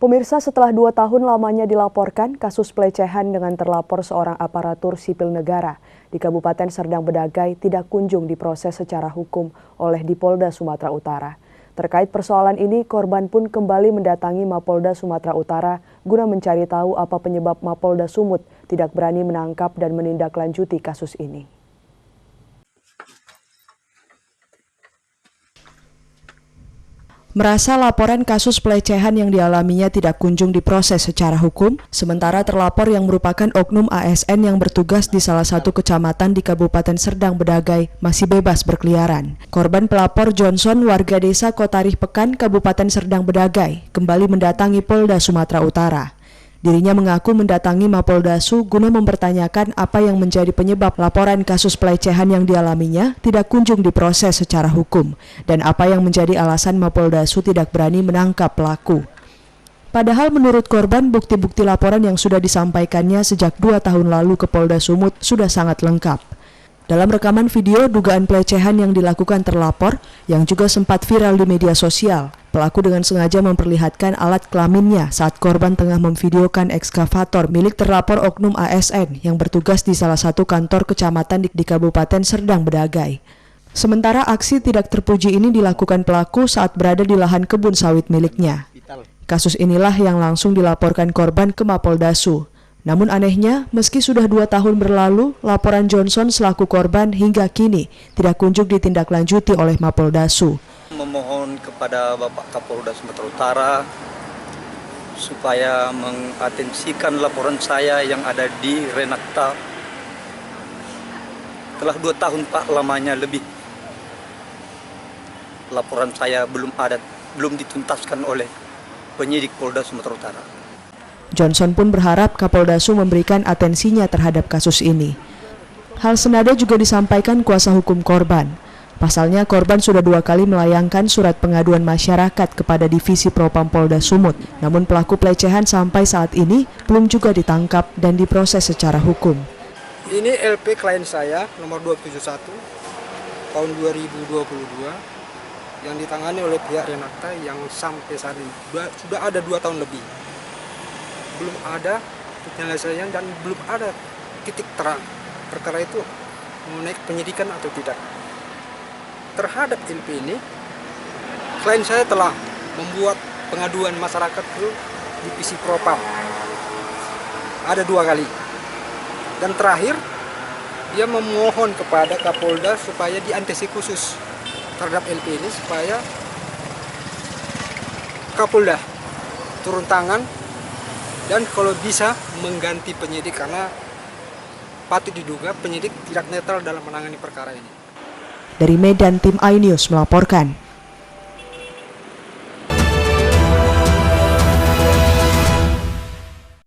Pemirsa, setelah 2 tahun lamanya dilaporkan kasus pelecehan dengan terlapor seorang aparatur sipil negara di Kabupaten Serdang Bedagai tidak kunjung diproses secara hukum oleh Dipolda Sumatera Utara. Terkait persoalan ini, korban pun kembali mendatangi Mapolda Sumatera Utara guna mencari tahu apa penyebab Mapolda Sumut tidak berani menangkap dan menindaklanjuti kasus ini. Merasa laporan kasus pelecehan yang dialaminya tidak kunjung diproses secara hukum, sementara terlapor yang merupakan oknum ASN yang bertugas di salah satu kecamatan di Kabupaten Serdang Bedagai masih bebas berkeliaran. Korban pelapor Johnson, warga desa Kotarih Pekan, Kabupaten Serdang Bedagai, kembali mendatangi Polda Sumatera Utara. Dirinya mengaku mendatangi Mapoldasu guna mempertanyakan apa yang menjadi penyebab laporan kasus pelecehan yang dialaminya tidak kunjung diproses secara hukum dan apa yang menjadi alasan Mapoldasu tidak berani menangkap pelaku. Padahal menurut korban, bukti-bukti laporan yang sudah disampaikannya sejak 2 tahun lalu ke Polda Sumut sudah sangat lengkap. Dalam rekaman video dugaan pelecehan yang dilakukan terlapor, yang juga sempat viral di media sosial, pelaku dengan sengaja memperlihatkan alat kelaminnya saat korban tengah memvideokan ekskavator milik terlapor oknum ASN yang bertugas di salah satu kantor kecamatan di Kabupaten Serdang Bedagai. Sementara aksi tidak terpuji ini dilakukan pelaku saat berada di lahan kebun sawit miliknya. Kasus inilah yang langsung dilaporkan korban ke Mapoldasu. Namun anehnya, meski sudah 2 tahun berlalu, laporan Johnson selaku korban hingga kini tidak kunjung ditindaklanjuti oleh Mapoldasu. Memohon kepada Bapak Kapolda Sumatera Utara supaya mengatensikan laporan saya yang ada di Renakta. Telah 2 tahun Pak lamanya lebih. Laporan saya belum dituntaskan oleh penyidik Polda Sumatera Utara. Johnson pun berharap Kapoldasu memberikan atensinya terhadap kasus ini. Hal senada juga disampaikan kuasa hukum korban. Pasalnya korban sudah 2 kali melayangkan surat pengaduan masyarakat kepada Divisi Propam Polda Sumut. Namun pelaku pelecehan sampai saat ini belum juga ditangkap dan diproses secara hukum. Ini LP klien saya nomor 271 tahun 2022 yang ditangani oleh pihak Renakta yang sampai saat ini sudah ada 2 tahun lebih. Belum ada penyelesaian dan belum ada titik terang perkara itu mengenai penyidikan atau tidak. Terhadap LP ini, klien saya telah membuat pengaduan masyarakat ke Divisi Propam. Ada 2 kali. Dan terakhir, dia memohon kepada Kapolda supaya diantisipasi khusus terhadap LP ini supaya Kapolda turun tangan dan kalau bisa mengganti penyidik karena patut diduga penyidik tidak netral dalam menangani perkara ini. Dari Medan, tim iNews melaporkan.